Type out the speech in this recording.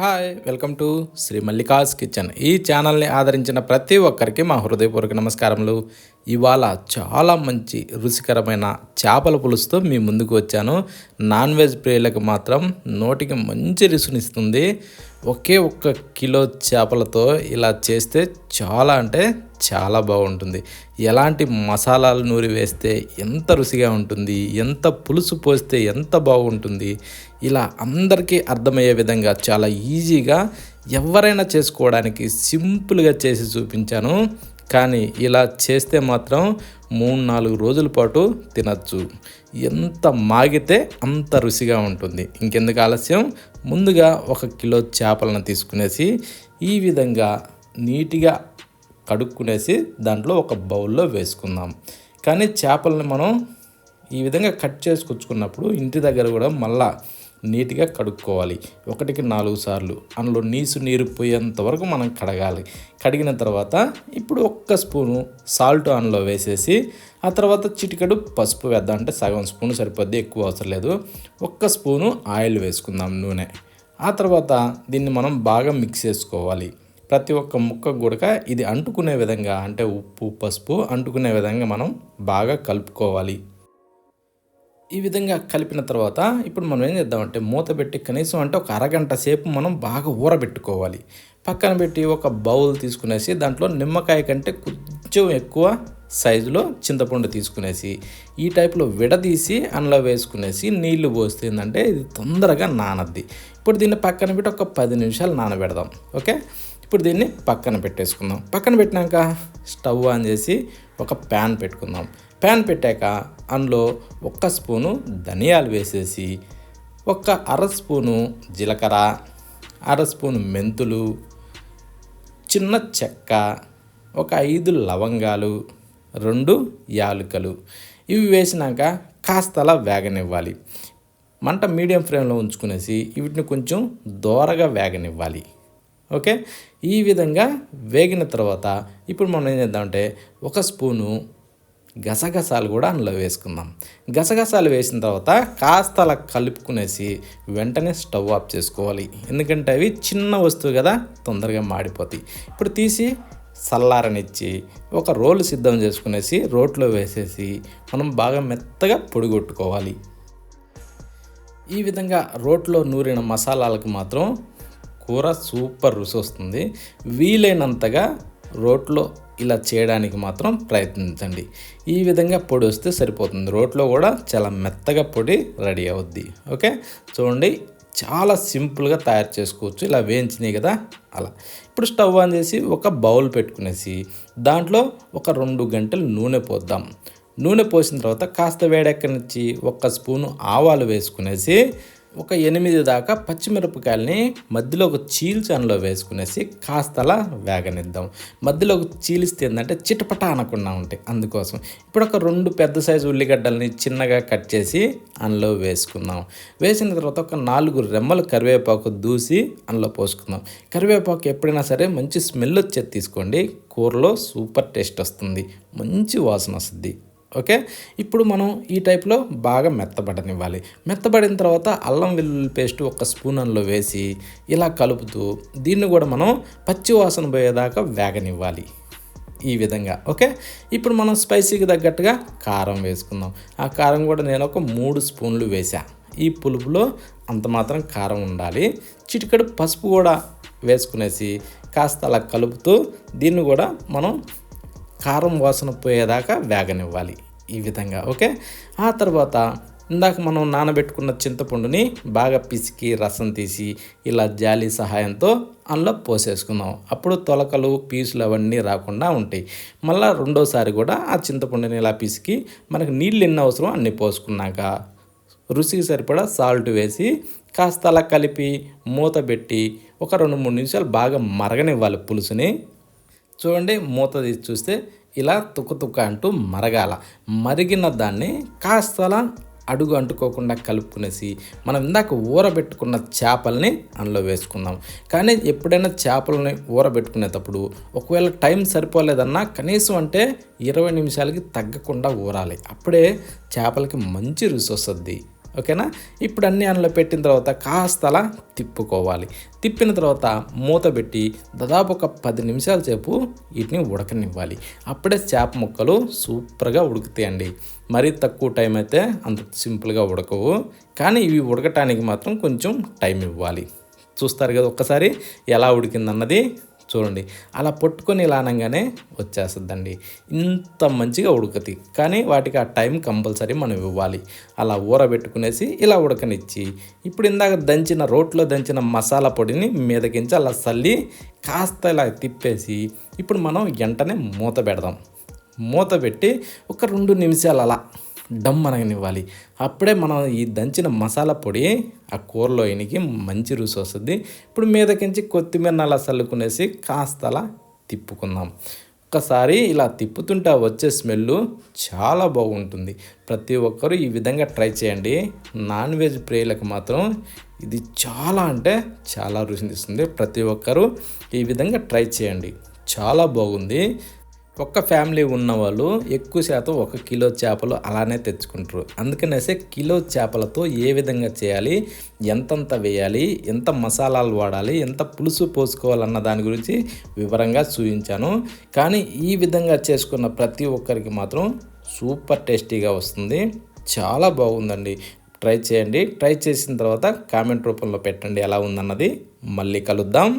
Hi welcome to Shri Mallika's kitchen. ఈ ఛానల్ని ఆదరించిన ప్రతి ఒక్కరికి మా హృదయపూర్వక నమస్కారములు. ఇవాళ చాలా మంచి రుచికరమైన చేపల పులుసుతో మీ ముందుకు వచ్చాను. నాన్ వెజ్ ప్రియులకు మాత్రం నోటికి మంచి రుచినిస్తుంది. ఒకే ఒక్క కిలో చేపలతో ఇలా చేస్తే చాలా అంటే చాలా బాగుంటుంది. ఎలాంటి మసాలాలు నూరి వేస్తే ఎంత రుచిగా ఉంటుంది, ఎంత పులుసు పోస్తే ఎంత బాగుంటుంది, ఇలా అందరికీ అర్థమయ్యే విధంగా చాలా ఈజీగా ఎవరైనా చేసుకోవడానికి సింపుల్గా చేసి చూపించాను. కానీ ఇలా చేస్తే మాత్రం 3-4 రోజుల పాటు తినచ్చు. ఎంత మాగితే అంత రుచిగా ఉంటుంది. ఇంకెందుకు ఆలస్యం, ముందుగా 1 కిలో చేపలను తీసుకునేసి ఈ విధంగా నీట్గా కడుక్కునేసి దాంట్లో ఒక బౌల్లో వేసుకుందాం. కానీ చేపలని మనం ఈ విధంగా కట్ చేసుకొచ్చుకున్నప్పుడు ఇంటి దగ్గర కూడా మళ్ళా నీట్గా కడుక్కోవాలి. 1కి 4 సార్లు అందులో నీరు పోయేంత వరకు మనం కడగాలి. కడిగిన తర్వాత ఇప్పుడు 1 స్పూను సాల్ట్ అందులో వేసేసి ఆ తర్వాత చిటికెడు పసుపు వేద్దాం. అంటే సగం స్పూను సరిపోద్ది, ఎక్కువ అవసరం లేదు. 1 స్పూను ఆయిల్ వేసుకుందాం, నూనె. ఆ తర్వాత దీన్ని మనం బాగా మిక్స్ చేసుకోవాలి. ప్రతి ఒక్క ముక్క కూడా ఇది అంటుకునే విధంగా, అంటే ఉప్పు పసుపు అంటుకునే విధంగా మనం బాగా కలుపుకోవాలి. ఈ విధంగా కలిపిన తర్వాత ఇప్పుడు మనం ఏం చేద్దామంటే మూత పెట్టి కనీసం అంటే ఒక అరగంట సేపు మనం బాగా ఊరబెట్టుకోవాలి. పక్కన పెట్టి ఒక బౌల్ తీసుకునేసి దాంట్లో నిమ్మకాయ కంటే కొంచెం ఎక్కువ సైజులో చింతపండు తీసుకునేసి ఈ టైప్లో విడదీసి అందులో వేసుకునేసి నీళ్లు పోస్తే ఏంటంటే ఇది తొందరగా నానద్ది. ఇప్పుడు దీన్ని పక్కన పెట్టి ఒక 10 నిమిషాలు నానబెడదాం. ఓకే, ఇప్పుడు దీన్ని పక్కన పెట్టేసుకుందాం. పక్కన పెట్టినాక స్టవ్ ఆన్ చేసి ఒక ప్యాన్ పెట్టుకుందాం. ప్యాన్ పెట్టాక అందులో 1 స్పూను ధనియాలు వేసేసి, 1 అర స్పూను జీలకర్ర, అర స్పూను మెంతులు, చిన్న చెక్క, ఒక 5 లవంగాలు, 2 యాలకులు ఇవి వేసినాక కాస్తలా వేగనివ్వాలి. మంట మీడియం ఫ్లేమ్లో ఉంచుకునేసి వీటిని కొంచెం దోరగా వేగనివ్వాలి. ఓకే, ఈ విధంగా వేగిన తర్వాత ఇప్పుడు మనం ఏం చేద్దామంటే 1 స్పూను గసగసాలు కూడా అందులో వేసుకుందాం. గసగసాలు వేసిన తర్వాత కాస్త అలా కలుపుకునేసి వెంటనే స్టవ్ ఆఫ్ చేసుకోవాలి. ఎందుకంటే అవి చిన్న వస్తువు కదా, తొందరగా మాడిపోతాయి. ఇప్పుడు తీసి చల్లారనిచ్చి ఒక రోలు సిద్ధం చేసుకునేసి రోట్లో వేసేసి మనం బాగా మెత్తగా పొడిగొట్టుకోవాలి. ఈ విధంగా రోట్లో నూరిన మసాలాలకు మాత్రం కూర సూపర్ రుచి వస్తుంది. వీలైనంతగా రోట్లో ఇలా చేయడానికి మాత్రం ప్రయత్నించండి. ఈ విధంగా పొడి వస్తే సరిపోతుంది. రోట్లో కూడా చాలా మెత్తగా పొడి రెడీ అవుద్ది. ఓకే, చూడండి చాలా సింపుల్గా తయారు చేసుకోవచ్చు. ఇలా వేయించినాయి కదా అలా. ఇప్పుడు స్టవ్ ఆన్ చేసి ఒక బౌల్ పెట్టుకునేసి దాంట్లో ఒక 2 గంటలు నూనె పోద్దాం. నూనె పోసిన తర్వాత కాస్త వేడెక్కనిచ్చి 1 స్పూను ఆవాలు వేసుకునేసి ఒక 8 దాకా పచ్చిమిరపకాయలని మధ్యలో ఒక చీల్చాన్లో వేసుకునేసి కాస్తలా వేగనిద్దాం. మధ్యలో ఒక చీలిస్తే ఏంటంటే చిటపట అనకుండా ఉంటాయి, అందుకోసం. ఇప్పుడు ఒక 2 పెద్ద సైజు ఉల్లిగడ్డల్ని చిన్నగా కట్ చేసి అందులో వేసుకుందాం. వేసిన తర్వాత ఒక 4 రెమ్మలు కరివేపాకు దూసి అందులో పోసుకుందాం. కరివేపాకు ఎప్పుడైనా సరే మంచి స్మెల్ వచ్చేది తీసుకోండి, కూరలో సూపర్ టేస్ట్ వస్తుంది, మంచి వాసన వస్తుంది. ఓకే, ఇప్పుడు మనం ఈ టైప్లో బాగా మెత్తబడనివ్వాలి. మెత్తబడిన తర్వాత అల్లం వెల్లుల్లి పేస్ట్ 1 స్పూన్ అందులో వేసి ఇలా కలుపుతూ దీన్ని కూడా మనం పచ్చి వాసన పోయేదాకా వేగనివ్వాలి ఈ విధంగా. ఓకే, ఇప్పుడు మనం స్పైసీకి తగ్గట్టుగా కారం వేసుకుందాం. ఆ కారం కూడా నేను ఒక 3 స్పూన్లు వేసా. ఈ పులుపులో అంత మాత్రం కారం ఉండాలి. చిటికెడు పసుపు కూడా వేసుకునేసి కాస్త అలా కలుపుతూ దీన్ని కూడా మనం కారం వాసన పోయేదాకా వేగనివ్వాలి ఈ విధంగా. ఓకే, ఆ తర్వాత ఇందాక మనం నానబెట్టుకున్న చింతపండుని బాగా పిసికి రసం తీసి ఇలా జాలి సహాయంతో అందులో పోసేసుకుందాం. అప్పుడు తొలకలు పీసులు అవన్నీ రాకుండా ఉంటాయి. మళ్ళీ రెండోసారి కూడా ఆ చింతపండుని ఇలా పిసికి మనకు నీళ్ళు ఎన్ని అవసరం అన్నీ పోసుకున్నాక రుచికి సరిపడా సాల్ట్ వేసి కాస్త అలా కలిపి మూత పెట్టి ఒక 2-3 నిమిషాలు బాగా మరగనివ్వాలి పులుసుని. చూడండి, మూత తీసి చూస్తే ఇలా తుక్క అంటూ మరగాల. మరిగిన దాన్ని కాస్త అలా అడుగు అంటుకోకుండా కలుపుకునేసి మనం ఇందాక ఊరబెట్టుకున్న చేపల్ని అందులో వేసుకుందాం. కానీ ఎప్పుడైనా చేపలని ఊరబెట్టుకునేటప్పుడు ఒకవేళ టైం సరిపోలేదన్నా కనీసం అంటే 20 నిమిషాలకి తగ్గకుండా ఊరాలి. అప్పుడే చేపలకి మంచి రుచి వస్తుంది. ఓకేనా. ఇప్పుడు అన్ని అందులో పెట్టిన తర్వాత కాస్త అలా తిప్పుకోవాలి. తిప్పిన తర్వాత మూత పెట్టి దాదాపు ఒక 10 నిమిషాల సేపు వీటిని ఉడకనివ్వాలి. అప్పుడే చేప ముక్కలు సూపర్గా ఉడుకుతాయండి. మరీ తక్కువ టైం అయితే అంత సింపుల్గా ఉడకవు, కానీ ఇవి ఉడకటానికి మాత్రం కొంచెం టైం ఇవ్వాలి. చూస్తారు కదా ఒక్కసారి ఎలా ఉడికిందన్నది చూడండి. అలా పట్టుకొని ఇలా అనగానే వచ్చేస్తుందండి. ఇంత మంచిగా ఉడుకుతాయి, కానీ వాటికి ఆ టైం కంపల్సరీ మనం ఇవ్వాలి. అలా ఊరబెట్టుకునేసి ఇలా ఉడకనిచ్చి ఇప్పుడు ఇందాక రోట్లో దంచిన మసాలా పొడిని మీదకించి అలా చల్లి కాస్త ఇలా తిప్పేసి ఇప్పుడు మనం వెంటనే మూత పెడదాం. మూత పెట్టి ఒక 2 నిమిషాలు అలా డమ్ అనగనివ్వాలి. అప్పుడే మనం ఈ దంచిన మసాలా పొడి ఆ కూరలో ఇనికి మంచి రుచి వస్తుంది. ఇప్పుడు మీదకించి కొత్తిమీర అలా చల్లుకునేసి కాస్త అలా తిప్పుకుందాం. ఒక్కసారి ఇలా తిప్పుతుంటే వచ్చే స్మెల్ చాలా బాగుంటుంది. ప్రతి ఒక్కరూ ఈ విధంగా ట్రై చేయండి. నాన్ వెజ్ ప్రియులకు మాత్రం ఇది చాలా అంటే చాలా రుచినిస్తుంది. ప్రతి ఒక్కరూ ఈ విధంగా ట్రై చేయండి, చాలా బాగుంది. ఒక్క ఫ్యామిలీ ఉన్నవాళ్ళు ఎక్కువ శాతం 1 కిలో చేపలు అలానే తెచ్చుకుంటారు. అందుకనేసి కిలో చేపలతో ఏ విధంగా చేయాలి, ఎంతంత వేయాలి, ఎంత మసాలాలు వాడాలి, ఎంత పులుసు పోసుకోవాలన్న దాని గురించి వివరంగా చూపించాను. కానీ ఈ విధంగా చేసుకున్న ప్రతి ఒక్కరికి మాత్రం సూపర్ టేస్టీగా వస్తుంది. చాలా బాగుందండి. ట్రై చేయండి. ట్రై చేసిన తర్వాత కామెంట్ రూపంలో పెట్టండి ఎలా ఉందన్నది. మళ్ళీ కలుద్దాం.